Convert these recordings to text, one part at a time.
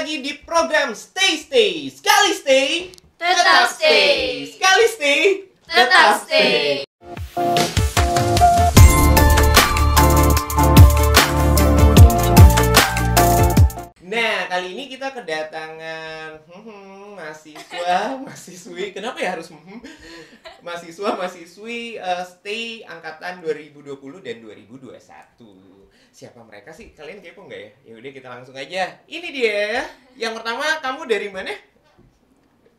lagi di program Stay Stay. Sekali stay, Tetap stay. Sekali stay, Tetap stay. Nah, kali ini kita kedatangan mahasiswi. Kenapa ya harus mahasiswi Stay angkatan 2020 dan 2021. Siapa mereka sih? Kalian kepo nggak ya? Ya udah kita langsung aja. Ini dia. Yang pertama, kamu dari mana?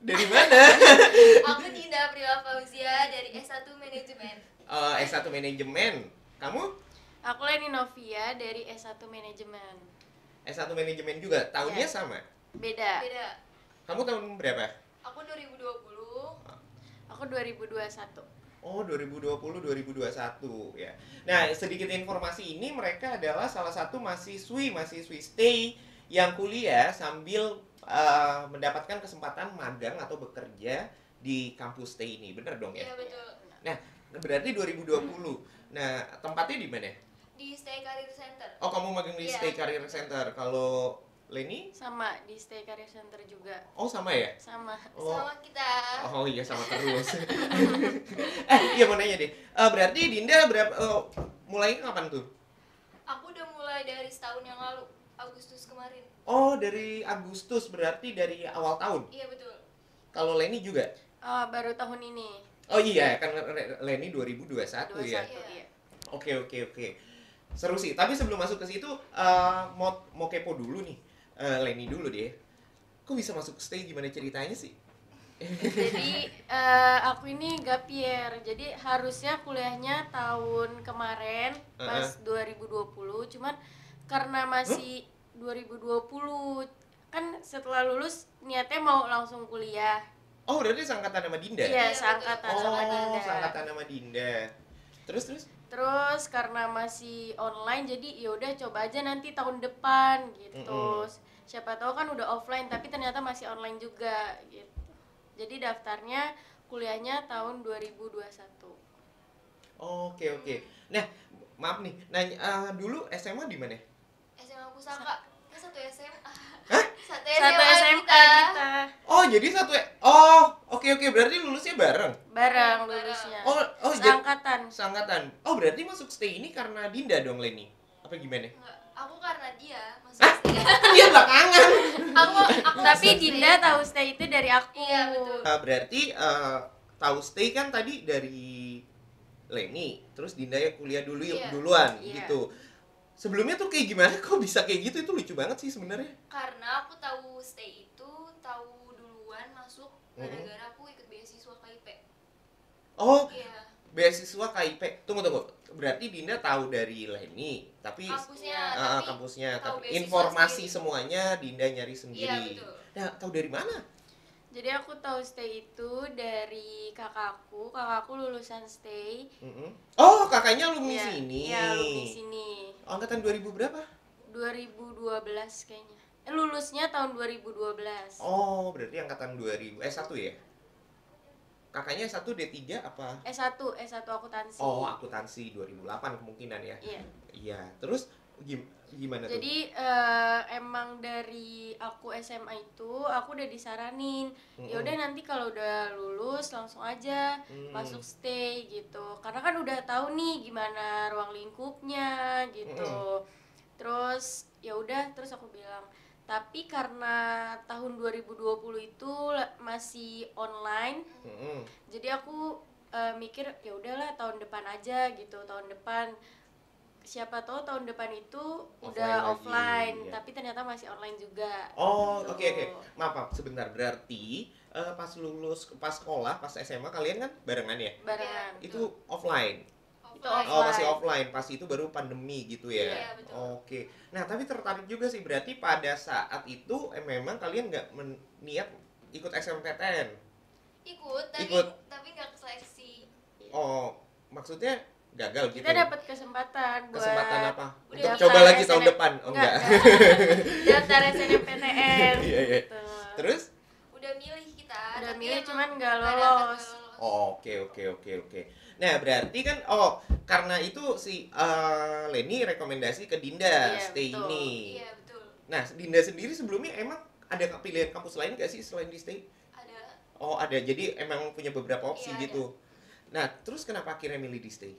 Dari mana? Aku Dinda Aprila Fauzia dari S1 Manajemen. S1 Manajemen. Kamu? Aku Leni Novia dari S1 Manajemen. S1 Manajemen juga. Tahunnya Yes. sama? Beda. Beda. Kamu tahun berapa? Aku 2020. Aku 2021. Oh, 2020-2021 ya. Nah, sedikit informasi ini, mereka adalah salah satu mahasiswi Stay yang kuliah sambil mendapatkan kesempatan magang atau bekerja di kampus Stay ini. Bener dong ya? Iya betul. Nah, berarti 2020. Nah, tempatnya di mana? Di Stay Career Center. Oh, kamu magang di Iya. Stay Career Center. Kalau Leni? Sama di Stay Career Center juga. Oh, sama ya? Sama. Oh. Sama kita. Oh iya, sama terus. Iya mau nanya deh. Berarti Dinda mulainya kapan tuh? Aku udah mulai dari setahun yang lalu, Agustus kemarin. Oh, dari Agustus, berarti dari awal tahun. Iya betul. Kalau Leni juga? Oh, baru tahun ini. Oh iya, kan Leni 2021 ya. 21, iya. Oke. Seru sih. Tapi sebelum masuk ke situ, mau kepo dulu nih. Leni dulu deh. Kok bisa masuk Stay, gimana ceritanya sih? Jadi aku ini gap year. Jadi harusnya kuliahnya tahun kemarin pas 2020, cuman karena masih 2020 kan setelah lulus niatnya mau langsung kuliah. Oh, berarti seangkatan sama Dinda? Iya, Iya, seangkatan betul. sama Oh, Dinda. seangkatan sama Dinda. Terus? Terus karena masih online jadi ya udah coba aja nanti tahun depan gitu. Siapa tahu kan udah offline tapi ternyata masih online juga gitu. Jadi daftarnya kuliahnya tahun 2021. Oke. Nah, maaf nih. Nanya, dulu SMA di mana? SMA Pusaka. Kita satu SMA. Hah? Satu Satu SMA SMA kita. kita. Oh, jadi satu. Oke. Berarti lulusnya bareng. Bareng Bareng. lulusnya. Oh, jadi Seangkatan. seangkatan. Oh, berarti masuk Stay ini karena Dinda dong, Leni. Apa gimana? Enggak, aku karena dia masuk Hah? Stay. Dia belakangan. aku Tapi masuk Dinda Stay. tahu Stay itu dari aku. Iya, betul. Berarti tahu Stay kan tadi dari Leni, terus Dinda yang kuliah dulu Iya. duluan Iya. gitu. Sebelumnya tuh kayak gimana? Kok bisa kayak gitu? Itu lucu banget sih sebenarnya. Karena aku tahu Stay itu tahu duluan masuk gara-gara aku ikut beasiswa KIP. Oh, Iya. beasiswa KIP. Tunggu. Berarti Dinda tahu dari Leni, tapi Kampusnya, tapi kampusnya, tahu tapi beasiswa informasi sendiri. semuanya Dinda nyari sendiri. Iya, betul. Nah, tahu dari mana? Jadi aku tahu Stay itu dari kakakku. Kakakku lulusan Stay. Oh, kakaknya alumni Iya, sini. Iya, alumni sini. Angkatan 2000 berapa? 2012 kayaknya. Lulusnya tahun 2012. Oh, berarti angkatan 2000. S1 ya? Kakaknya S1 D3 apa? S1 akuntansi. Oh, akuntansi 2008 kemungkinan ya. Iya. Iya. Terus gimana tuh? Jadi emang dari aku SMA itu aku udah disaranin, ya udah nanti kalau udah lulus langsung aja masuk Stay gitu. Karena kan udah tahu nih gimana ruang lingkupnya gitu. Terus ya udah, terus aku bilang, tapi karena tahun 2020 itu masih online, jadi aku mikir ya udahlah tahun depan aja gitu. Tahun depan siapa tahu tahun depan itu udah offline lagi, ya. tapi ternyata masih online juga. Oh, gitu. oke. Maaf, sebentar. Berarti pas lulus, pas sekolah, pas SMA kalian kan barengan ya? Barengan. Itu offline. Itu Offline. Oh, masih offline. Pas itu baru pandemi gitu ya. Iya, betul. Oke. Nah, tapi tertarik juga sih, berarti pada saat itu memang kalian nggak niat ikut SMPTN. Ikut, tapi nggak seleksi. Oh, maksudnya gagal gitu. Kita dapat kesempatan buat Kesempatan apa? Udah Untuk daftar coba lagi tahun SNM. depan. Oh, enggak. Daftar SNMPTN Iya. gitu. Terus? Udah milih kita. Udah tapi milih, emang cuman nggak nggak lolos. dapet. Oke. Nah, berarti kan karena itu si Leni rekomendasi ke Dinda Iya, Stay betul. ini. Iya betul. Nah, Dinda sendiri sebelumnya emang ada pilihan kampus lain nggak sih selain di Stay? Ada. Oh ada, jadi emang punya beberapa opsi Iya, gitu. Nah terus kenapa akhirnya milih di Stay?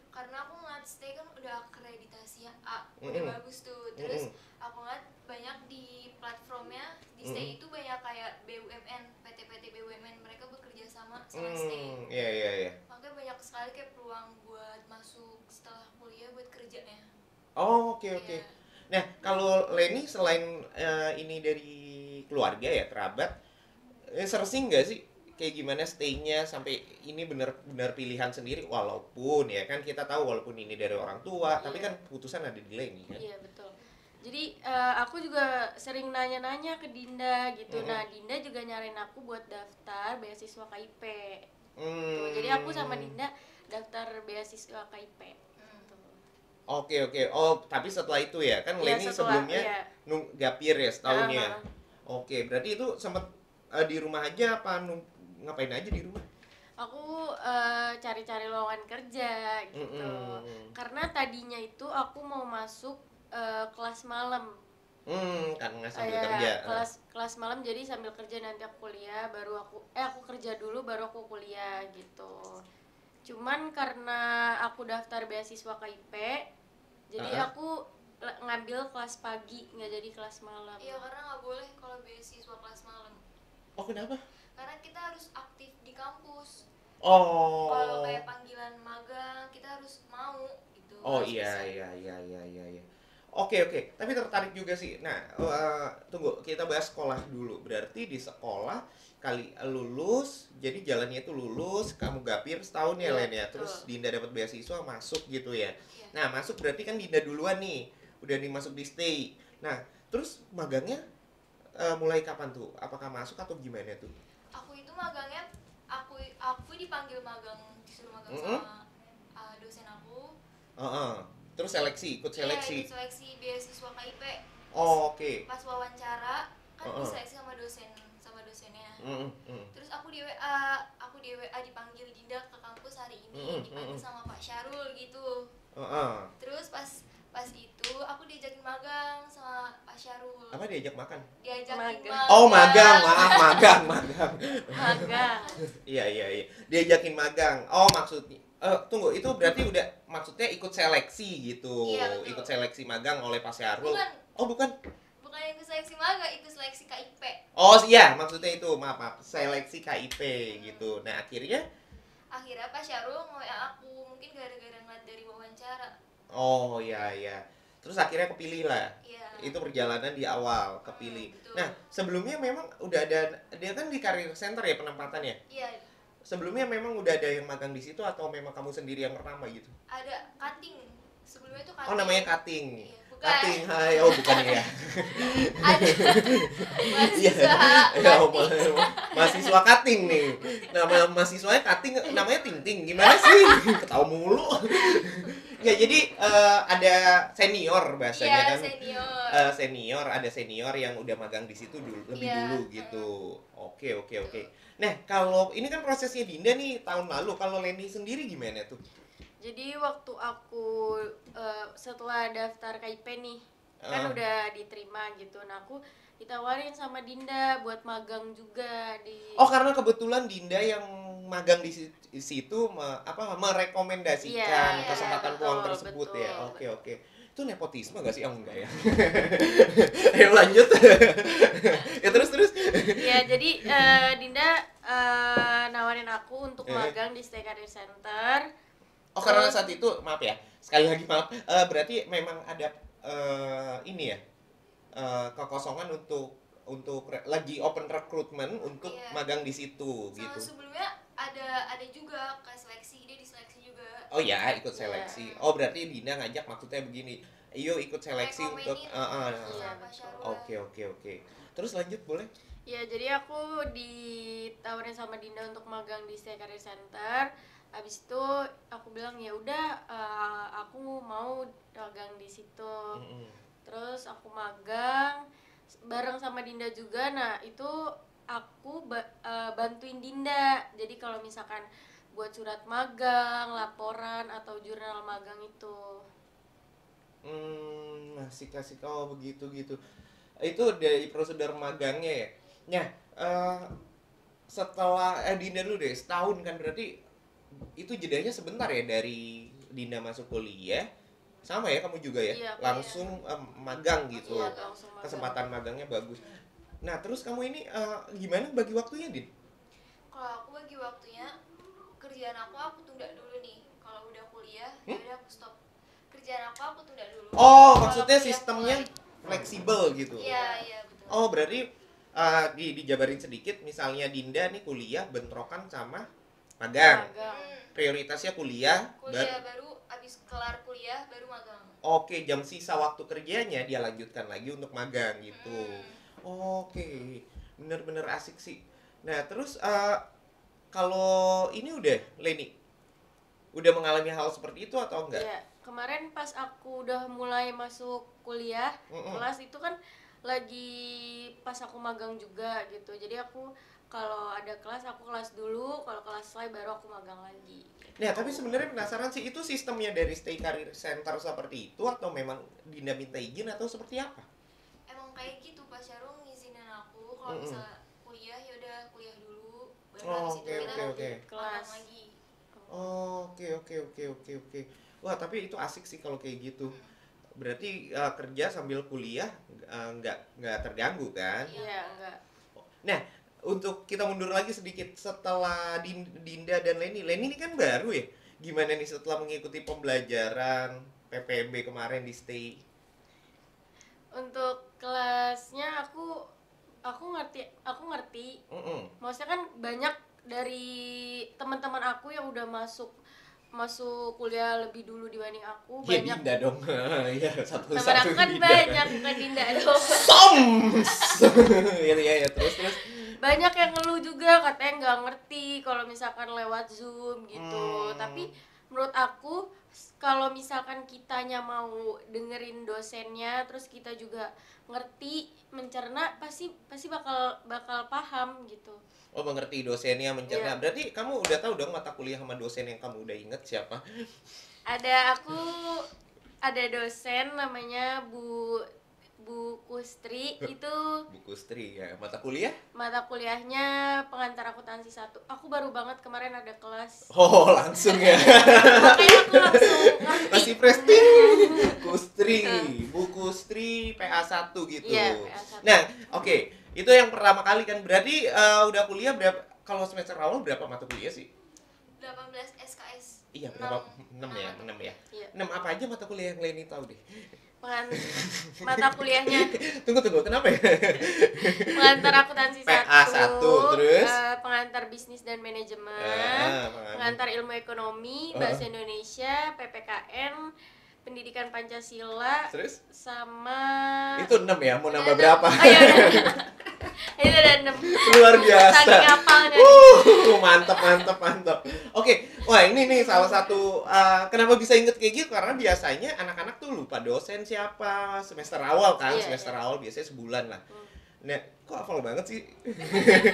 Karena aku ngeliat Stay kan udah akreditasi A, udah Mm-mm. bagus tuh. Terus aku ngeliat banyak di platformnya di Stay itu banyak kayak BUMN, PT-PT BUMN mereka bekerja sama Stay. Iya iya iya. Makanya banyak sekali kayak peluang buat masuk setelah kuliah buat kerjanya. Oh oke oke. Iya. Nah kalau Leni selain ini dari keluarga ya kerabat, searching nggak sih kayak gimana stay-nya sampai ini benar-benar pilihan sendiri walaupun ya kan kita tahu walaupun ini dari orang tua tapi Iya. kan keputusan ada di Leni kan. Iya betul. Jadi aku juga sering nanya-nanya ke Dinda gitu. Nah Dinda juga nyaranin aku buat daftar beasiswa KIP. Tuh, jadi aku sama Dinda daftar beasiswa KIP. Tuh. Oke oke. Oh tapi setelah itu ya kan Iya, Leni setelah- sebelumnya iya. gapir ya setahun ya. Ah, Oke berarti itu sempat di rumah aja apa ngapain aja di rumah? Aku cari-cari lowongan kerja gitu. Karena tadinya itu aku mau masuk kelas malam. Kan nggak sambil Ya, kerja. kelas malam, jadi sambil kerja nanti aku kuliah baru aku kerja dulu baru aku kuliah gitu. Cuman karena aku daftar beasiswa KIP, jadi aku ngambil kelas pagi, nggak jadi kelas malam. Iya, karena nggak boleh kalau beasiswa kelas malam. Oh kenapa? Karena kita harus aktif di kampus. Oh. Kalau kayak panggilan magang kita harus mau gitu. Oh harus iya bisa. iya. Oke oke, tapi tertarik juga sih. Nah, tunggu kita bahas sekolah dulu. Berarti di sekolah kali lulus, jadi jalannya itu lulus, kamu gapir setahun ya Iya, Len ya. betul. Terus Dinda dapat beasiswa masuk gitu ya. Iya. Nah, masuk berarti kan Dinda duluan nih, udah dimasuk di stay. Nah, terus magangnya mulai kapan tuh? Apakah masuk atau gimana tuh? Aku itu magangnya aku dipanggil magang, disuruh magang Mm-mm. sama dosen aku. Terus seleksi, ikut Iya, seleksi. ikut seleksi beasiswa KIP. Oh, oke. Pas wawancara kan diseleksi sama dosennya. Terus aku di WA dipanggil Dinda ke kampus hari ini, dipanggil sama Pak Syarul gitu. Terus pas itu aku diajakin magang sama Pak Syarul. Apa diajak makan? Diajakin Magang. magang. Oh, magang, maaf, magang. Magang. Iya. Diajakin magang. Oh, maksudnya tunggu, itu berarti udah maksudnya ikut seleksi gitu. Iya, betul. Ikut seleksi magang oleh Pak Syahrul. Bukan. Oh, bukan. Bukan yang ikut seleksi magang, ikut seleksi KIP. Oh, iya, maksudnya itu. Maaf. Seleksi KIP gitu. Nah, akhirnya Pak Syarul nge-WA aku, mungkin gara-gara ngeliat dari wawancara. oh, iya. Terus akhirnya kepilih lah. Iya. Itu perjalanan di awal kepilih. Betul. Nah, sebelumnya memang udah ada dia kan di career center ya penempatannya. Iya, Sebelumnya memang udah ada yang magang di situ atau memang kamu sendiri yang pertama gitu? ada cutting. Sebelumnya itu cutting. Oh, namanya cutting. Iya, bukan. Cutting, hai. Oh, bukan ya. Ada mahasiswa Ya, cutting. mahasiswa cutting nih. Nama mahasiswanya cutting, namanya Ting Ting. Gimana sih? Ketawa mulu. Ya, jadi ada senior bahasanya Iya, kan. senior. Ada senior yang udah magang di situ lebih Iya, dulu gitu. Oke. Nah, kalau ini kan prosesnya Dinda nih tahun lalu. Kalau Leni sendiri gimana tuh? Jadi waktu aku setelah daftar KIP nih, kan udah diterima gitu. Nah aku ditawarin sama Dinda buat magang juga di. Oh, karena kebetulan Dinda yang magang di situ merekomendasikan Iya, kesempatan betul, peluang tersebut betul. ya. Oke. Itu nepotisme gak sih? Oh, enggak ya. Ayo lanjut. Ya terus. Ya jadi Dinda nawarin aku untuk magang di Stay Career Center. Oh, karena saat itu maaf ya. Sekali lagi maaf. Berarti memang ada ini ya. Kekosongan untuk lagi open recruitment untuk Iya. magang di situ Sama gitu. sebelumnya ada juga ke seleksi, dia diseleksi juga. Oh ya, ikut seleksi. Oh, berarti Dina ngajak maksudnya begini. Iyo ikut seleksi untuk Rekomenin Iya, sama Pak Syarul. Oke. Terus lanjut boleh? Ya jadi aku ditawarin sama Dinda untuk magang di Stay Career Center. Habis itu aku bilang ya udah aku mau magang di situ. Terus aku magang bareng sama Dinda juga. Nah itu aku bantuin Dinda. Jadi kalau misalkan buat surat magang, laporan atau jurnal magang itu. Masih kasih kau begitu gitu. Itu dari prosedur magangnya ya. Nah, setelah Dinda dulu deh, setahun kan berarti itu jedanya sebentar ya dari Dinda masuk kuliah. Sama ya kamu juga ya? Iya, langsung magang gitu. Iya, langsung magang. Kesempatan magangnya bagus. Nah, terus kamu ini gimana bagi waktunya, Din? Kalau aku bagi waktunya, kerjaan aku tunda dulu nih. Kalau udah kuliah, ya udah aku stop. Kerjaan aku tunda dulu. Oh, Kalau maksudnya kuliah sistemnya mulai. fleksibel gitu. Iya, betul. Oh, berarti dijabarin sedikit, misalnya Dinda nih kuliah bentrokan sama magang. Prioritasnya kuliah baru abis kelar kuliah baru magang. Oke, jam sisa waktu kerjanya dia lanjutkan lagi untuk magang gitu. Oke, bener-bener asik sih. Nah, terus kalau ini udah, Leni, udah mengalami hal seperti itu atau enggak? Iya, kemarin pas aku udah mulai masuk kuliah, kelas itu kan lagi pas aku magang juga gitu. Jadi aku kalau ada kelas, aku kelas dulu, kalau kelas selesai baru aku magang lagi. Nah, tapi sebenarnya penasaran sih, itu sistemnya dari Stay Career Center seperti itu atau memang Dinda minta izin atau seperti apa? Emang kayak gitu, Pak Syarul ngizinin aku kalau misalnya kuliah ya udah kuliah dulu, baru habis itu kita kelas lagi. Oke. Wah, tapi itu asik sih kalau kayak gitu. Berarti kerja sambil kuliah nggak terganggu kan? Iya, enggak. Nah, untuk kita mundur lagi sedikit setelah Dinda dan Leni ini kan baru ya. Gimana nih setelah mengikuti pembelajaran PPB kemarin di Stay? Untuk kelasnya aku ngerti. Maksudnya kan banyak dari teman-teman aku yang udah masuk kuliah lebih dulu dibanding aku. Ya, banyak Dinda dong. Iya, satu-satu teman aku kan Dinda. banyak, bukan Dinda dong. Ya, terus. Banyak yang ngeluh juga katanya nggak ngerti kalau misalkan lewat Zoom gitu. Tapi menurut aku kalau misalkan kitanya mau dengerin dosennya, terus kita juga ngerti, mencerna, pasti bakal paham gitu. Oh, mengerti dosennya, mencerna. Iya. Berarti kamu udah tahu dong mata kuliah sama dosen yang kamu udah inget siapa? Ada dosen namanya Bu Kustri. Itu Bu Kustri ya. Mata kuliah? mata kuliahnya pengantar akuntansi 1. Aku baru banget kemarin ada kelas. Oh, langsung ya. Makanya aku langsung ngerti. Masih prestis. Kustri, Bu Kustri PA1 gitu. Iya, PA1. Nah, oke. Itu yang pertama kali kan. Berarti udah kuliah berapa? Kalau semester awal berapa mata kuliah sih? 18 SKS. Iya, berapa? 6 ya? Iya. 6 apa aja mata kuliah yang Leni tahu deh? Mata kuliahnya Tunggu, kenapa ya? pengantar akuntansi 1, PA1, terus pengantar bisnis dan manajemen, pengantar ilmu ekonomi, bahasa Indonesia, PPKN, pendidikan Pancasila, terus? sama Itu 6 ya? Mau nambah berapa? Oh iya, itu ada 6. Luar biasa. Saking hafalnya. Mantap. Oke, wah ini nih salah satu kenapa bisa inget kayak gitu, karena biasanya anak-anak tuh lupa dosen siapa semester awal kan. Semester awal biasanya sebulan lah. Nah, kok hafal banget sih?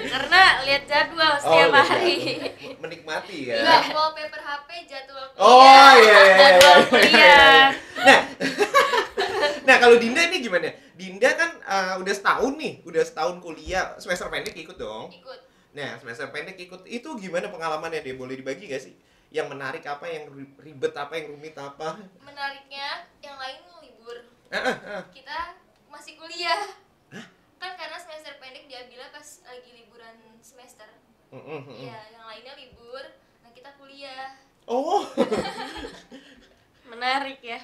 Karena lihat jadwal setiap hari. Menikmati ya. Enggak, wallpaper HP jadwal kuliah. Oh iya. Jadwal kuliah. Nah kalau Dinda ini gimana? Dinda kan udah setahun kuliah, semester pendek ikut dong. Ikut. Nah, semester pendek ikut, itu gimana pengalamannya deh? Boleh dibagi gak sih? Yang menarik apa, yang ribet apa, yang rumit apa? Menariknya, yang lain libur. Kita masih kuliah. Kan karena semester pendek diambilnya pas lagi liburan semester. Iya, yang lainnya libur. Nah, kita kuliah. Oh. Menarik ya.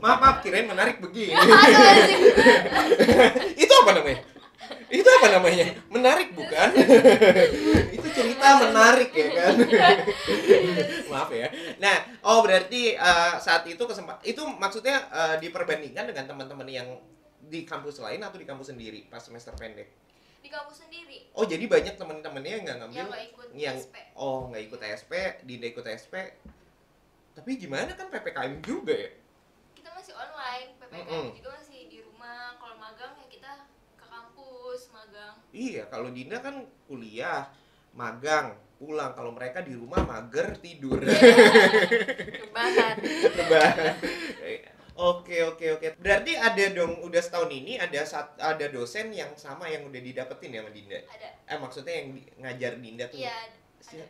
Maaf, kirain menarik begini. Itu apa namanya? Menarik bukan? Itu cerita menarik ya kan? Maaf ya. Nah, berarti saat itu itu maksudnya diperbandingkan dengan teman-teman yang di kampus lain atau di kampus sendiri pas semester pendek? Di kampus sendiri. Oh, jadi banyak teman-temannya yang nggak ngambil, yang nggak ikut TSP, Dinda ikut TSP. Tapi gimana kan PPKM juga ya? Kita masih online, PPKM juga masih di rumah. Kalau magang ya kita ke kampus magang. Iya, kalau Dinda kan kuliah, magang, pulang. Kalau mereka di rumah mager, tidur. Rebahan. Oke. Berarti dong, udah setahun ini ada dosen yang sama yang udah didapetin ya sama Dinda? Ada. Maksudnya yang ngajar Dinda tuh? Iya,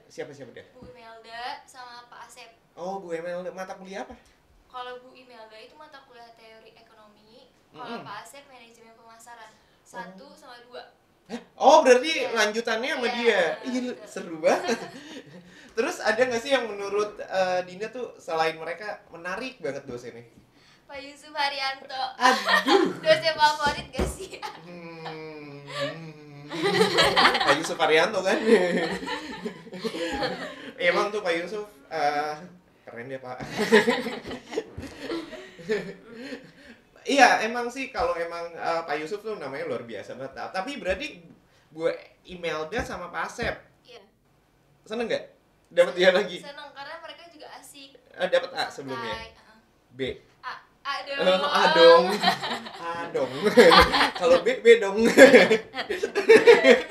siapa deh? Bu Imelda sama Pak Asep. Oh, Bu Imelda, mata kuliah apa? Kalau Bu Imelda itu mata kuliah teori ekonomi, kalau Pak Asep manajemen pemasaran. 1 sama 2. Oh, berarti lanjutannya sama dia. Iya, betul. seru banget. Terus ada nggak sih yang menurut Dinda tuh selain mereka menarik banget dosennya? Pak Yusuf Haryanto. Aduh. Dosen favorit gak sih? Pak Yusuf Haryanto kan. Emang tuh Pak Yusuf keren deh Pak. Iya, emang sih kalau emang Pak Yusuf tuh namanya luar biasa banget. Tapi berarti gue Imelda sama Pak Asep. Iya. Seneng nggak? Dapat dia lagi? Seneng karena mereka juga asik. Dapat A sebelumnya. B. A A dong. dong. Kalau B dong.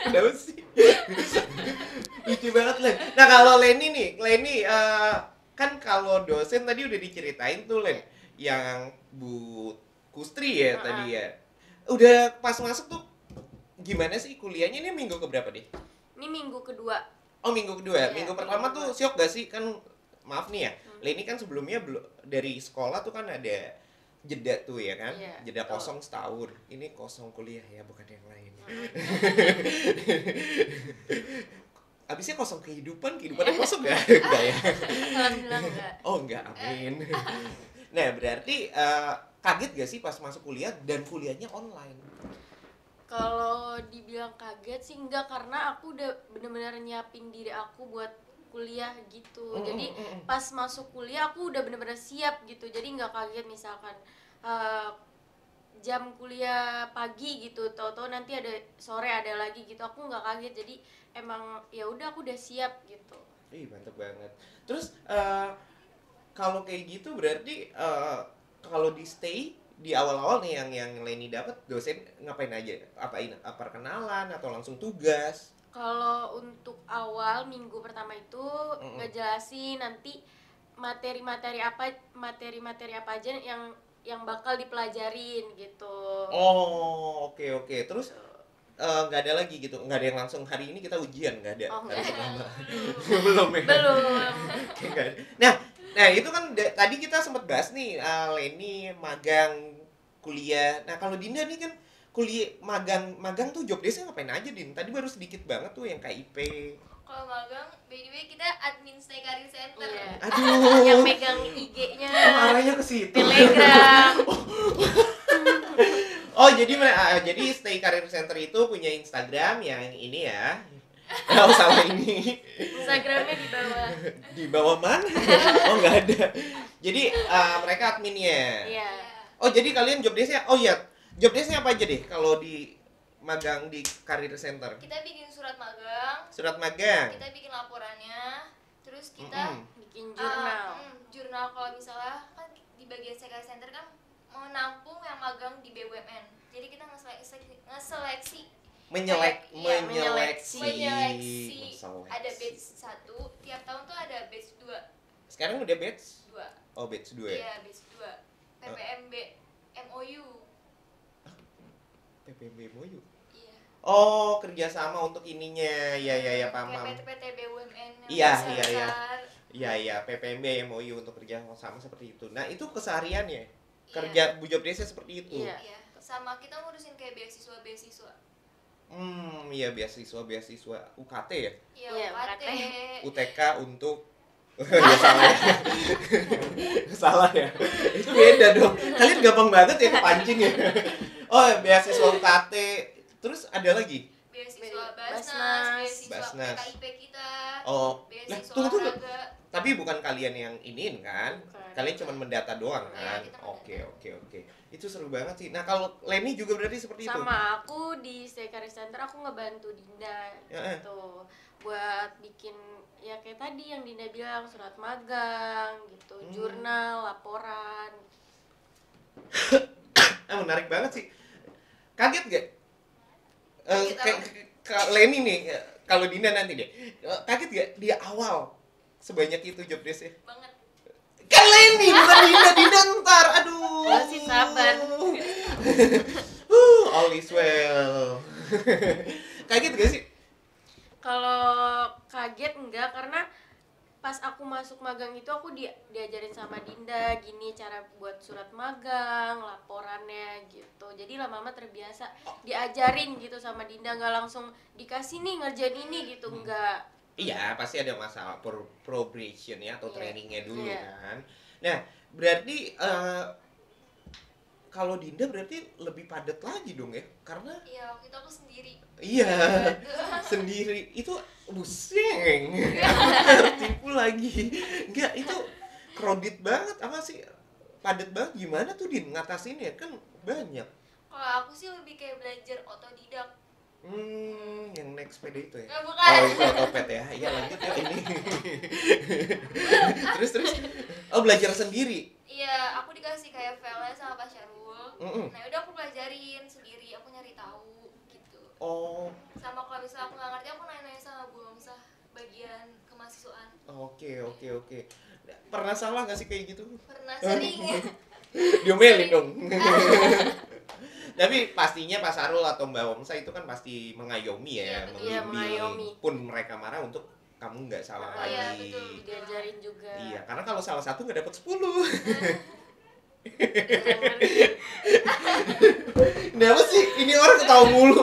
Kenapa sih? Lucu banget Len. Nah kalau Leni kan kalau dosen tadi udah diceritain tuh Len, yang Bu Kustri ya tadi ya. Udah pas masuk tuh gimana sih kuliahnya, ini minggu keberapa deh? Ini minggu kedua. Oh minggu kedua. Iya, Minggu pertama tuh syok gak sih? Kan maaf nih ya, Leni kan sebelumnya dari sekolah tuh kan ada jeda tuh ya kan, jeda kosong setahun. Ini kosong kuliah ya, bukan yang lain. Abisnya kosong kehidupannya kosong gak? Enggak ya? Alhamdulillah enggak. Oh enggak, amin. Nah berarti kaget gak sih pas masuk kuliah dan kuliahnya online? Kalau dibilang kaget sih enggak, karena aku udah bener-bener nyiapin diri aku buat kuliah gitu. Jadi pas masuk kuliah aku udah bener-bener siap gitu. Jadi nggak kaget misalkan jam kuliah pagi gitu, tahu-tahu nanti ada sore ada lagi gitu. Aku nggak kaget. Jadi emang ya udah aku udah siap gitu. Ih mantep banget. Terus kalau kayak gitu berarti kalau di stay di awal-awal nih yang Leni dapat, dosen ngapain aja? Apa perkenalan atau langsung tugas? Kalau untuk awal minggu pertama itu ngejelasin nanti materi-materi apa aja yang bakal dipelajarin gitu. Oh, oke. Terus nggak ada lagi gitu, nggak ada yang langsung hari ini kita ujian, nggak ada. Oh, nggak ada. Belum ya? Belum. Nggak ada. Nah itu kan tadi kita sempat bahas nih, Leni magang kuliah. Nah kalau Dinda nih kan kuliah magang tuh job desk-nya ngapain aja Din? Tadi baru sedikit banget tuh yang KIP. Kalau magang, by the way kita admin Stay Career Center. Iya. Aduh. Yang megang IG-nya. Arahnya ke situ. Telegram. Oh jadi Stay Career Center itu punya Instagram yang ini ya. Oh salah ini. Instagramnya di bawah. Di bawah mana? Oh nggak ada. Jadi mereka adminnya. Iya. Oh jadi kalian job desk-nya? Oh iya. Job desk-nya apa aja deh kalau di magang di Career Center? Kita bikin surat magang. Surat magang. Kita bikin laporannya. Terus kita bikin jurnal. Jurnal kalau misalnya kan di bagian Stay Career Center kan mau nampung yang magang di BUMN. Jadi kita menyeleksi. Ada batch 1, tiap tahun tuh ada batch 2. Sekarang udah batch? 2. Oh batch 2 ya? Iya, batch 2. PPMB MOU. PPMB MOU? Iya. Oh, kerjasama untuk ininya. Ya, paham. PT BUMN. Iya, PPMB MOU untuk kerja sama seperti itu. Nah, itu kesehariannya. Kerja Bu job desk-nya seperti itu. Iya. Sama kita ngurusin kayak beasiswa. Iya beasiswa UKT ya? Iya, UKT. UTK untuk ya salah ya. Salah ya. Itu beda dong. Kalian gampang banget ya kepancing ya. Oh, beasiswa UKT. Terus ada lagi? Beasiswa Basnas, beasiswa KIP kita. Oh, beasiswa olahraga. Tapi bukan kalian yang iniin kan? Bukan. Kalian cuma mendata doang kan? Oke. Itu seru banget sih. Nah, kalau Leni juga berarti seperti itu? Sama aku di Stay Career Center aku ngebantu Dinda gitu. Buat bikin ya kayak tadi yang Dinda bilang, surat magang gitu, jurnal, laporan. Menarik banget sih. Kaget gak? Leni nih, kalau Dinda nanti deh. Kaget gak di awal sebanyak itu job desk-nya? Banget. Kan Leni bukan Dinda ntar. Aduh. Masih sabar. All is well. Kaget gak sih? Kalau kaget enggak, karena pas aku masuk magang itu aku diajarin sama Dinda gini cara buat surat magang, laporannya gitu. Jadi lama-lama terbiasa diajarin gitu sama Dinda, nggak langsung dikasih nih ngerjain ini gitu, enggak. Iya, pasti ada masa probation ya atau Iya. trainingnya dulu Iya. kan. Nah, berarti kalau Dinda berarti lebih padat lagi dong ya, karena Iya, waktu itu aku sendiri. iya sendiri itu buseng, tipu lagi, enggak itu crowded banget apa sih, padat banget, gimana tuh Din ngatasinnya kan banyak. Kalau aku sih lebih kayak belajar otodidak. Yang naik sepeda itu ya? Bukan. Oh, itu otopet ya. Iya, lanjut ya ini. Terus. Oh, belajar sendiri. Iya, aku dikasih kayak file sama Pak Syarul. Mm-mm. Nah, udah aku pelajarin sendiri, aku nyari tahu gitu. Oh, Sama kalau misalnya aku nggak ngerti, aku nanya-nanya sama Bu Omsah bagian kemahasiswaan. oke. Pernah salah nggak sih kayak gitu? Pernah sering. Diomelin dong. Tapi pastinya Pak Sarul atau Mbak Omsa itu kan pasti mengayomi ya, Iya, betul. Iya, membimbing. mengayomi. Pun mereka marah untuk kamu nggak salah lagi. Iya, betul. Diajarin juga. Iya, karena kalau salah satu nggak dapat 10. Kenapa sih? Ini orang ketawa mulu.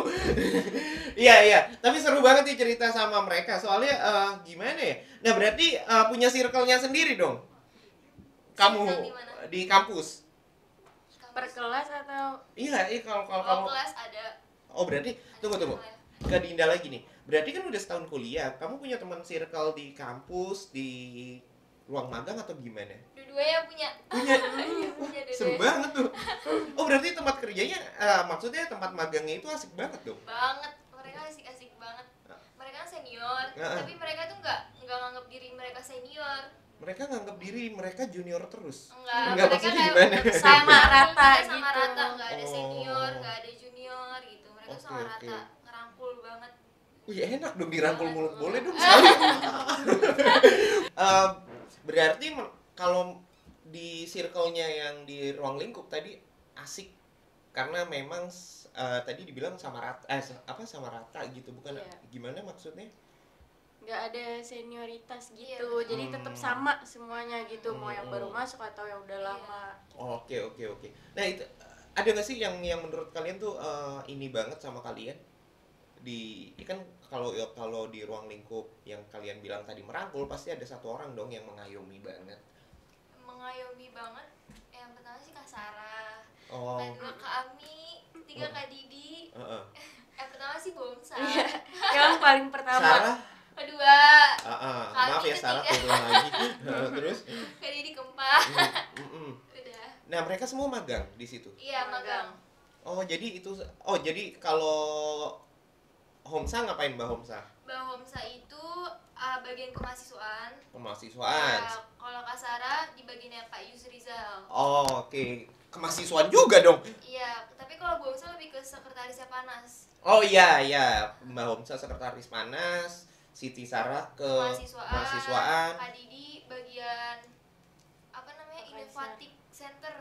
Iya. Tapi seru banget nih cerita sama mereka. Soalnya gimana ya? Nah, berarti punya circle-nya sendiri dong. Kamu Circle di mana? di kampus. Per kelas atau Iya, kalau Kalau kamu. kelas ada. Oh, berarti tunggu. circle-nya. Ke Dinda lagi nih. Berarti kan udah setahun kuliah. Kamu punya teman circle di kampus, di ruang magang atau gimana? Dua-duanya punya. Punya. Punya Seru dua-duanya. banget tuh. Oh, berarti tempat kerjanya maksudnya tempat magangnya itu asik banget dong. Banget. Mereka asik-asik banget. Mereka kan senior, tapi mereka tuh nggak nganggap diri mereka senior. Mereka nganggap diri mereka junior terus. Enggak, Enggak, mereka maksudnya kayak gimana? sama rata kita sama gitu. rata, nggak ada Oh. senior, nggak ada junior gitu. Mereka Oke, sama oke. rata, ngerangkul banget. Wih, enak dong dirangkul mulut, boleh dong sekali. Berarti kalau di circle-nya yang di ruang lingkup tadi asik karena memang tadi dibilang sama rata, sama rata gitu, bukan? Iya. Gimana maksudnya? nggak ada senioritas Iya, gitu, betul. jadi tetap sama semuanya gitu, mau yang baru masuk atau yang udah lama. Oke. Nah, itu ada nggak sih yang menurut kalian tuh ini banget sama kalian? Kan kalau di ruang lingkup yang kalian bilang tadi merangkul, pasti ada satu orang dong yang mengayomi banget. Mengayomi banget. Yang pertama sih Kak Sarah, Oh. kedua Kak Ami, tiga Kak Didi. Heeh. Yang pertama sih Bomsa. Iya, yang paling pertama. Sarah, Kedua maaf ya Sarah turun lagi. Terus, Kak Didi keempat. Udah. nah mereka semua magang di situ. Iya, magang. Oh jadi kalau Homsa ngapain Mbak Homsa? Mbak Homsa itu bagian kemahasiswaan. Kemahasiswaan. Ya, kalau Kak Sarah di bagiannya Pak Yusrizal. Oh, oke. Kemahasiswaan juga dong. Iya, tapi kalau Bu Homsa lebih ke sekretarisnya Panas. Oh iya, Mbak Homsa sekretaris Panas, Siti Sarah ke mahasiswaan. Kak Didi bagian apa namanya? Pak Kaisar. Inovatif Center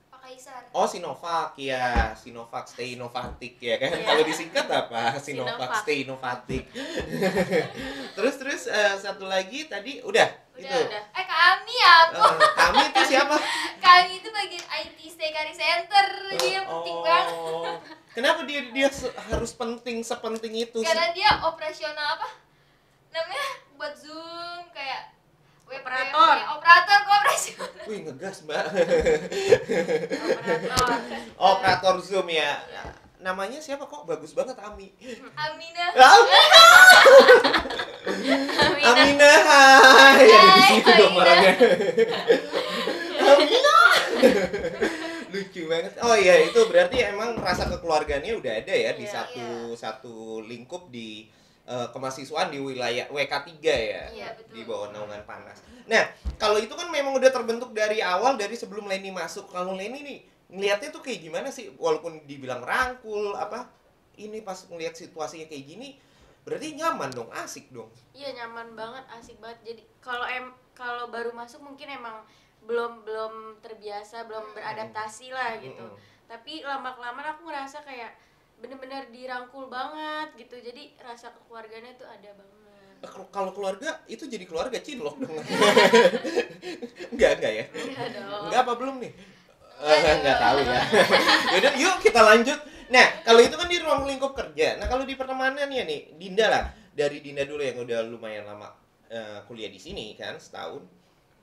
Pak Kaisar. Oh, Sinovac ya, Sinovac stay inovatif ya kan. Iya. Kalau disingkat apa? Sinovac Sinovac. stay inovatif. terus satu lagi tadi udah. Itu. Udah. Kami apa? Kami itu siapa? Kami itu bagian IT Stay Career Center. Dia penting banget. Kenapa dia harus sepenting itu sih? Karena dia operasional apa? Namanya buat Zoom kayak web Operator. Operator operasional. Wih, ngegas, Mbak. Operator. Operator Zoom ya. Namanya siapa kok? Bagus banget Ami. Aminah. Aminah. Hai. Ya di situ dong orangnya. Aminah. Lucu banget. Oh iya, itu berarti emang rasa kekeluargaannya udah ada ya di Iya. satu lingkup di kemahasiswaan di wilayah WK3 ya. Iya, betul. Di bawah naungan Panas. Nah, kalau itu kan memang udah terbentuk dari awal, dari sebelum Leni masuk. Kalau Leni nih ngelihatnya tuh kayak gimana sih? Walaupun dibilang rangkul ini pas ngelihat situasinya kayak gini, berarti nyaman dong, asik dong. Iya, nyaman banget, asik banget. Jadi kalau baru masuk mungkin emang belum terbiasa, belum beradaptasi lah gitu. tapi lama-kelamaan aku ngerasa kayak bener-bener dirangkul banget gitu, jadi rasa kekeluargaannya tuh ada banget. Kalau keluarga itu jadi keluarga cinlok dong. Enggak ya? Enggak dong. Enggak apa belum nih? Enggak tahu ya. Yaudah, yuk kita lanjut. Nah, kalau itu kan di ruang lingkup kerja. Nah, kalau di pertemanan ya nih, Dinda lah. Dari Dinda dulu yang udah lumayan lama kuliah di sini kan, setahun.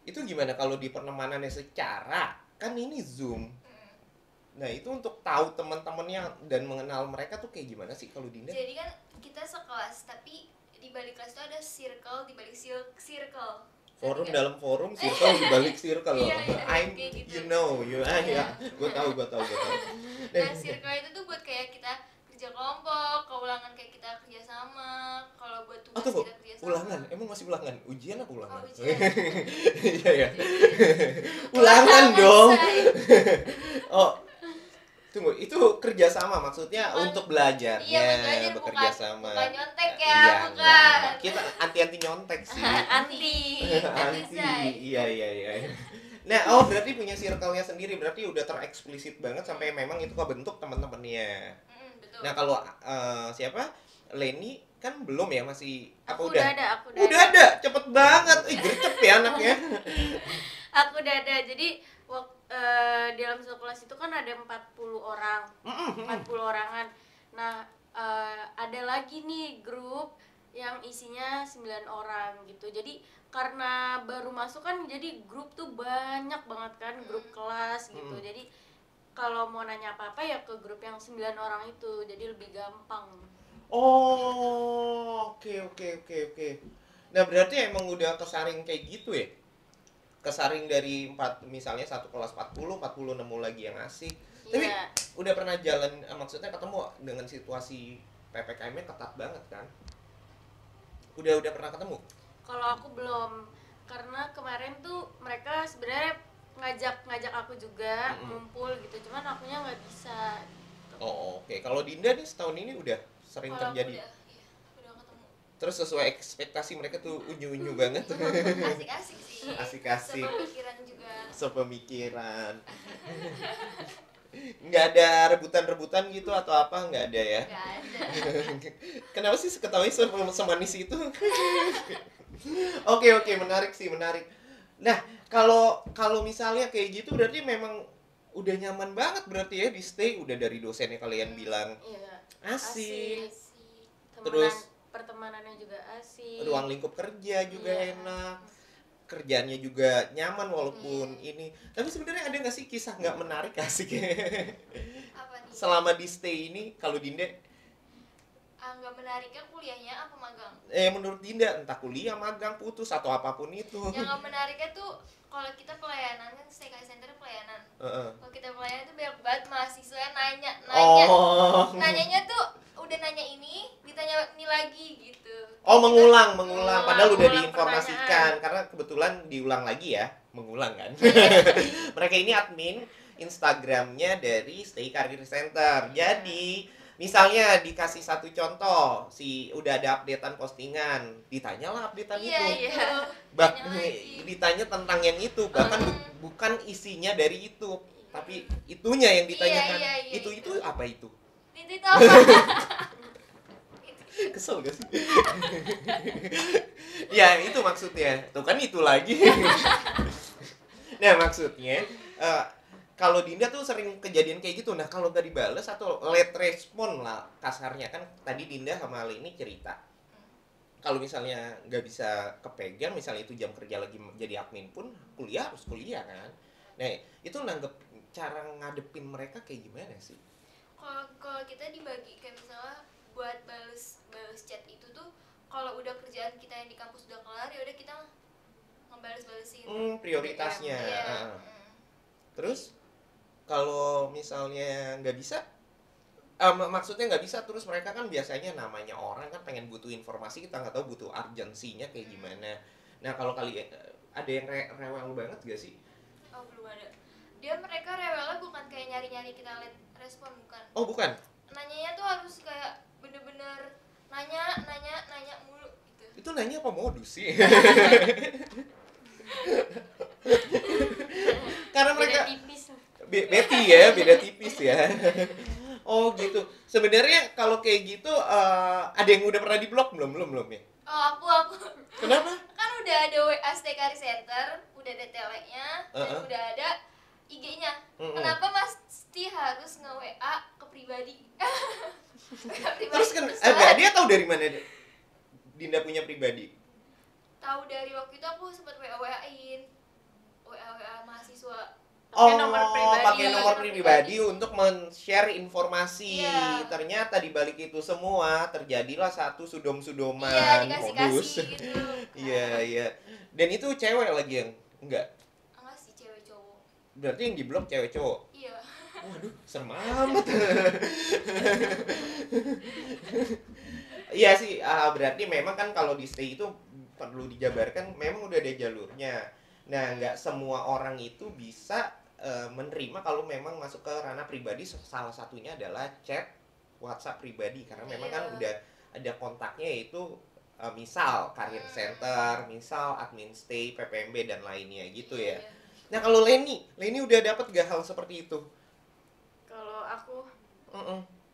Itu gimana kalau di pertemanannya secara, kan ini Zoom. Nah, itu untuk tahu teman-temannya dan mengenal mereka tuh kayak gimana sih kalau Dinda? Jadi kan kita sekelas, tapi di balik kelas itu ada circle, di balik circle. Forum dalam forum, circle di balik circle. Iya, I'm, kayak gitu. you know, ya. Gue tahu. Nah, circle itu tuh buat kayak kita kerja kelompok, keulangan kayak kita kerja sama, kalau buat tugas kita kerja sama. Ulangan? Emang masih ulangan? Ujian apa ulangan? Oh, ujian. Iya. Ulangan dong. Oh, tunggu, itu kerja sama maksudnya untuk belajar. Iya, bekerja sama. Bukan nyontek ya, Iya, bukan. Kita anti nyontek sih. Anti. Iya. Nah, berarti punya circle-nya sendiri, berarti udah tereksplisit banget sampai memang itu kebentuk teman-temannya. Betul. Nah, kalau siapa? Leni kan belum ya, masih apa Aku udah? aku Udah ada, cepet banget. Gercep ya anaknya. Aku udah ada. Jadi dalam satu kelas itu kan ada 40 orang. 40 orangan. Nah, ada lagi nih grup yang isinya 9 orang gitu. Jadi karena baru masuk kan, jadi grup tuh banyak banget kan, grup kelas gitu. Jadi kalau mau nanya apa-apa ya ke grup yang 9 orang itu, jadi lebih gampang. Oh, oke. Nah, berarti emang udah kesaring kayak gitu ya? Kesaring dari misalnya satu kelas 40 nemu lagi yang asik. Tapi udah pernah jalan, maksudnya ketemu dengan situasi PPKM-nya ketat banget kan? Udah pernah ketemu? Kalau aku belum, karena kemarin tuh mereka sebenarnya ngajak aku juga ngumpul gitu, cuman akunya nggak bisa. Oh, oke. Kalau Dinda nih setahun ini udah sering terjadi. Udah ketemu. Terus sesuai ekspektasi mereka tuh unyu-unyu banget. Asik-asik sih. Asik-asik. Sepemikiran juga. Sepemikiran. Nggak ada rebutan-rebutan gitu atau apa? Nggak ada ya? Nggak ada. Kenapa sih ketahuinya semanis itu? Oke, menarik. Nah, kalau misalnya kayak gitu berarti memang udah nyaman banget berarti ya di stay, udah dari dosennya kalian bilang asik. Terus pertemanannya juga asik. Ruang lingkup kerja juga enak. Kerjaannya juga nyaman walaupun ini. Tapi sebenarnya ada nggak sih kisah nggak menarik asik? Apa nih? Selama di stay ini kalau Dinda nggak menariknya kuliahnya apa magang? Menurut Dinda entah kuliah, magang, putus atau apapun itu. Yang nggak menariknya tuh kalau kita pelayanan kan, stay center pelayanan. Kalau kita pelayanan tuh banyak banget mahasiswa nanya. Nanyanya tuh udah nanya ini, ditanya ini lagi gitu. Oh, mengulang. Padahal udah diinformasikan karena kebetulan diulang lagi ya, mengulang kan. Mereka ini admin Instagramnya dari Stay Career Center. Jadi misalnya dikasih satu contoh, udah ada updatean postingan, ditanyalah updatean itu. Ditanya tentang yang itu, bahkan bukan isinya dari itu, tapi itunya yang ditanyakan. Itu apa itu? Itu Kesel gak sih? Ya itu maksudnya. Tuh kan itu lagi. Nah maksudnya kalau Dinda tuh sering kejadian kayak gitu. Nah kalau nggak dibales atau late respon lah kasarnya, kan tadi Dinda sama ini cerita kalau misalnya nggak bisa kepegang, misalnya itu jam kerja lagi jadi admin pun harus kuliah kan. Nah itu cara ngadepin mereka kayak gimana sih? Kalau kita dibagi kayak misalnya buat bales chat itu tuh, kalau udah kerjaan kita yang di kampus udah kelar ya udah kita ngebales-balesin prioritasnya. Terus kalau misalnya nggak bisa, maksudnya nggak bisa, terus mereka kan biasanya namanya orang kan pengen butuh informasi, kita nggak tahu butuh urgensinya kayak gimana. Nah kalau ada yang rewel banget gak sih? Oh belum ada. Mereka rewelnya bukan kayak nyari-nyari kita lihat respon, bukan. Oh bukan? Nanyanya tuh harus kayak bener-bener nanya mulu gitu. Itu nanya apa modus sih? Karena mereka beda tipis. beda tipis ya. Oh gitu. Sebenarnya kalau kayak gitu ada yang udah pernah di-blok belum ya? Oh, aku. Kenapa? Kan udah ada WA Stay Karir Center, udah ada telenya, dan udah ada IG-nya. Kenapa mesti harus nge-WA ke pribadi? Terus kan enggak, dia tahu dari mana Dinda punya pribadi? Tahu dari waktu itu aku sempat WA-WA-in. WA mahasiswa. Pakai nomor pribadi. Pakai nomor pribadi untuk men-share informasi. Iya. Ternyata di balik itu semua terjadilah satu sudom-sudoman modus. Gitu. Iya. Dan itu cewek lagi yang enggak? Enggak sih, cewek cowok. Berarti yang di-blok cewek cowok? Iya. Waduh, serem amat. Iya sih, berarti memang kan kalau di stay itu perlu dijabarkan memang udah ada jalurnya. Nah, nggak semua orang itu bisa menerima kalau memang masuk ke ranah pribadi. Salah satunya adalah chat WhatsApp pribadi, karena memang kan udah ada kontaknya, yaitu misal Karir Center, misal admin stay, PPMB dan lainnya gitu ya. Nah, kalau Leni udah dapat gak hal seperti itu? Kalau aku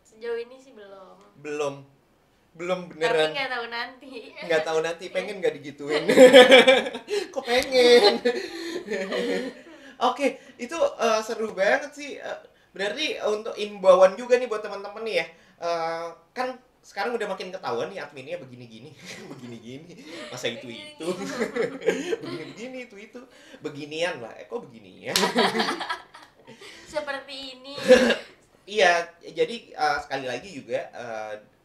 sejauh ini sih Belum beneran. Tapi nggak tahu nanti. Pengen nggak digituin? Kok pengen? Oke, itu seru banget sih. Berarti untuk imbauan juga nih buat teman-teman nih ya. Kan sekarang udah makin ketahuan nih adminnya begini-gini, begini-gini. Masa itu. Begini-begini, itu. Beginian lah. Kok begini ya? Seperti ini. Iya, jadi sekali lagi juga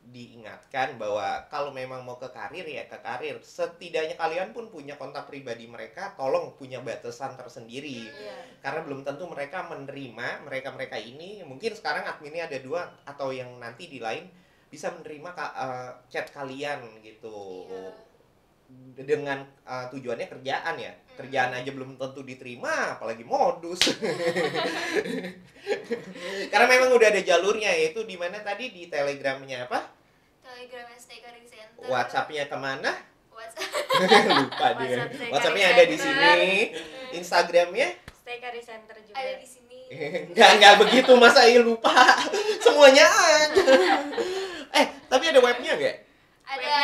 diingatkan bahwa kalau memang mau ke karir ya ke karir, setidaknya kalian pun punya kontak pribadi mereka, tolong punya batasan tersendiri. Karena belum tentu mereka menerima, mereka ini mungkin sekarang adminnya ada 2 atau yang nanti di lain bisa menerima chat kalian gitu. Dengan tujuannya kerjaan ya. Kerjaan aja belum tentu diterima, apalagi modus. Karena memang udah ada jalurnya, yaitu di mana tadi di Telegramnya apa? Telegramnya Stay Karir Center. WhatsAppnya kemana? WhatsApp. Lupa dia. WhatsAppnya ada di sini. Instagramnya Stay Karir Center juga. Ada di sini. Enggak begitu, masa lupa. Semuanya ada. Tapi ada webnya enggak? Ada.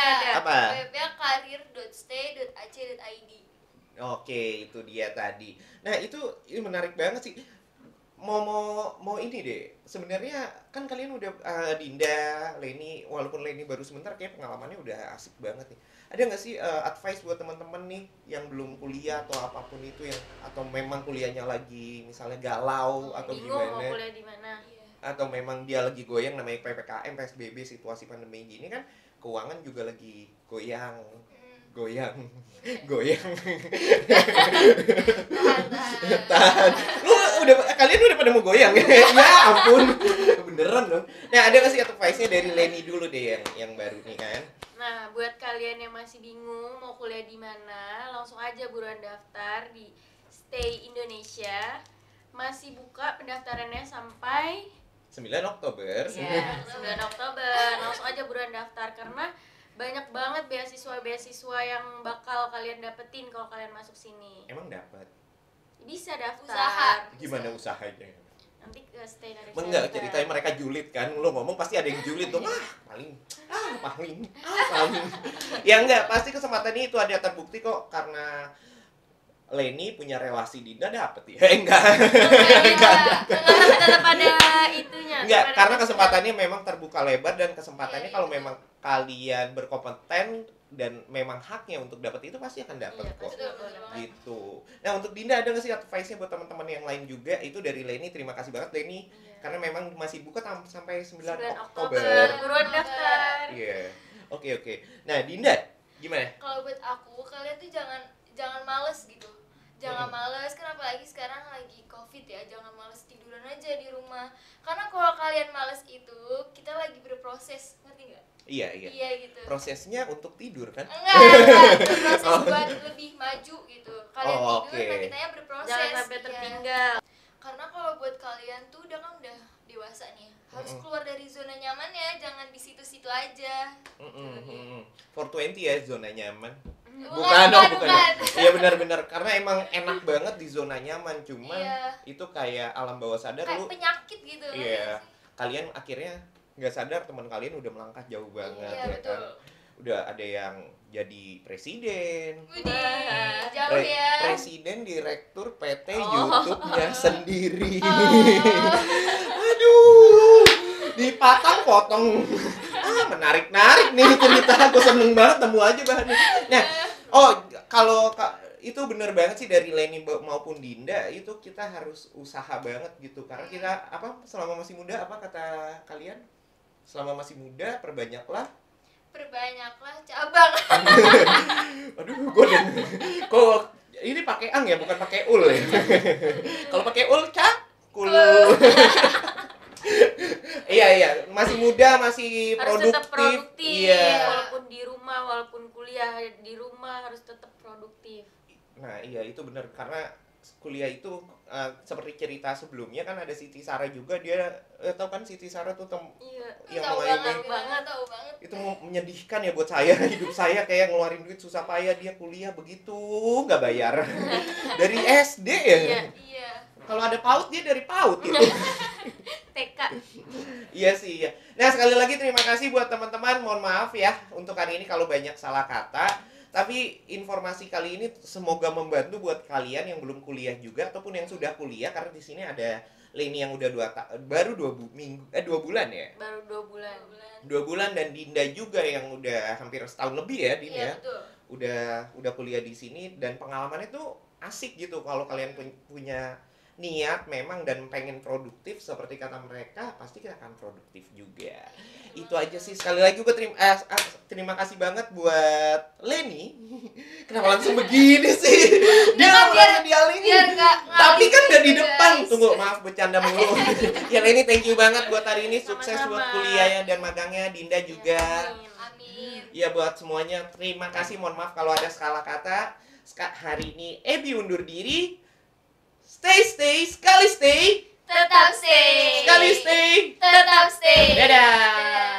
Apa? Webnya karir.stay.ac.id. Oke, itu dia tadi. Nah, itu menarik banget sih. Mau ini deh. Sebenarnya kan kalian udah Dinda, Leni, walaupun Leni baru sebentar, kayak pengalamannya udah asik banget nih. Ada nggak sih advice buat teman-teman nih yang belum kuliah atau apapun itu, yang atau memang kuliahnya lagi misalnya galau atau bingung gimana? mau kuliah di mana? Atau memang dia lagi goyang, namanya PPKM, PSBB, situasi pandemi gini kan, keuangan juga lagi goyang. Tahan. Kalian udah pada mau goyang ya? Ya ampun, beneran dong. Nah, ada nggak sih advice-nya dari Leni dulu deh yang baru nih kan? Nah, buat kalian yang masih bingung mau kuliah di mana, langsung aja buruan daftar di Stay Indonesia. Masih buka pendaftarannya sampai 9 Oktober. Iya, 9 Oktober. Langsung aja buruan daftar, karena banyak banget beasiswa yang bakal kalian dapetin kalau kalian masuk sini. Emang dapat? Bisa daftar. Usaha. Gimana usahanya? Nanti ke Stay Karir Enggak, Center. ceritanya mereka julid kan. Lo ngomong pasti ada yang julid dong. Paling. Ya enggak, pasti kesempatannya itu ada terbukti kok, karena Leni punya relasi Dinda dapet ya. Enggak. Tetap ada itunya. Enggak, karena kesempatannya memang terbuka lebar, dan kesempatannya kalau memang kalian berkompeten dan memang haknya untuk dapat itu pasti akan dapat kok. Gitu. Nah, untuk Dinda ada nggak sih advice-nya buat teman-teman yang lain juga? Itu dari Leni. Terima kasih banget Leni. Karena memang masih buka sampai 9 Oktober. Buruan daftar. Iya. Oke. Nah, Dinda gimana? Kalau buat aku, kalian tuh jangan males gitu. Jangan males, kan apalagi sekarang lagi Covid ya. Jangan males tiduran aja di rumah. Karena kalau kalian males itu, kita lagi berproses, ngerti nggak? Iya. Iya gitu. Prosesnya untuk tidur kan? Enggak. Proses buat lebih maju gitu. Kalian tidur, nah kitanya berproses. Jangan sampai tertinggal. Karena kalau buat kalian tuh udah dewasa nih, harus keluar dari zona nyaman ya, jangan di situ-situ aja. 420 ya zona nyaman. Bukan. Iya benar-benar, karena emang enak banget di zona nyaman, cuman itu kayak alam bawah sadar kayak lu. penyakit gitu. Iya. Kalian akhirnya nggak sadar teman kalian udah melangkah jauh banget ya kan. Udah ada yang jadi presiden. Jauh ya. Presiden direktur PT YouTube-nya sendiri. Aduh. Dipotong-potong. Menarik-narik nih cerita. Aku seneng banget temu aja bahannya. Nah, kalau itu bener banget sih dari Leni maupun Dinda, itu kita harus usaha banget gitu. Karena kita selama masih muda, apa kata kalian? Selama masih muda perbanyaklah cabang. Aduh, gue kok ini pakai ang ya, bukan pakai ul ya. Kalau pakai ul cakul. Iya, masih muda, masih harus tetap produktif. Iya. Walaupun di rumah, walaupun kuliah di rumah harus tetap produktif. Nah, iya itu benar, karena kuliah itu seperti cerita sebelumnya kan ada Siti Sarah juga, dia tahu kan Siti Sarah tuh yang mengayomi banget. Itu menyedihkan ya buat saya. Hidup saya kayak ngeluarin duit susah payah, dia kuliah begitu nggak bayar. Dari SD ya. Iya. Kalau ada PAUD dia dari PAUD itu. TK. Iya sih ya. Nah, sekali lagi terima kasih buat teman-teman. Mohon maaf ya untuk hari ini kalau banyak salah kata. Tapi informasi kali ini semoga membantu buat kalian yang belum kuliah juga ataupun yang sudah kuliah, karena di sini ada Leni yang udah baru 2 bulan ya. Baru 2 bulan. 2 bulan dan Dinda juga yang udah hampir setahun lebih ya, Din ya. Betul. Udah kuliah di sini dan pengalamannya tuh asik gitu kalau kalian punya niat memang dan pengen produktif seperti kata mereka, pasti kita akan produktif juga. Itu aja sih. Sekali lagi gue terima kasih banget buat Leni. Kenapa langsung begini sih? Dia nggak dialingin. Tapi kan udah di depan. Tunggu, maaf bercanda mulu. Ya Leni, thank you banget buat hari ini. Sukses buat kuliahnya dan magangnya. Dinda juga. Amin. Ya buat semuanya terima kasih. Mohon maaf kalau ada salah kata. Hari ini Ebi undur diri. Stay, sekali stay. Tetap stay. Sekali stay. Tetap stay. Dadah.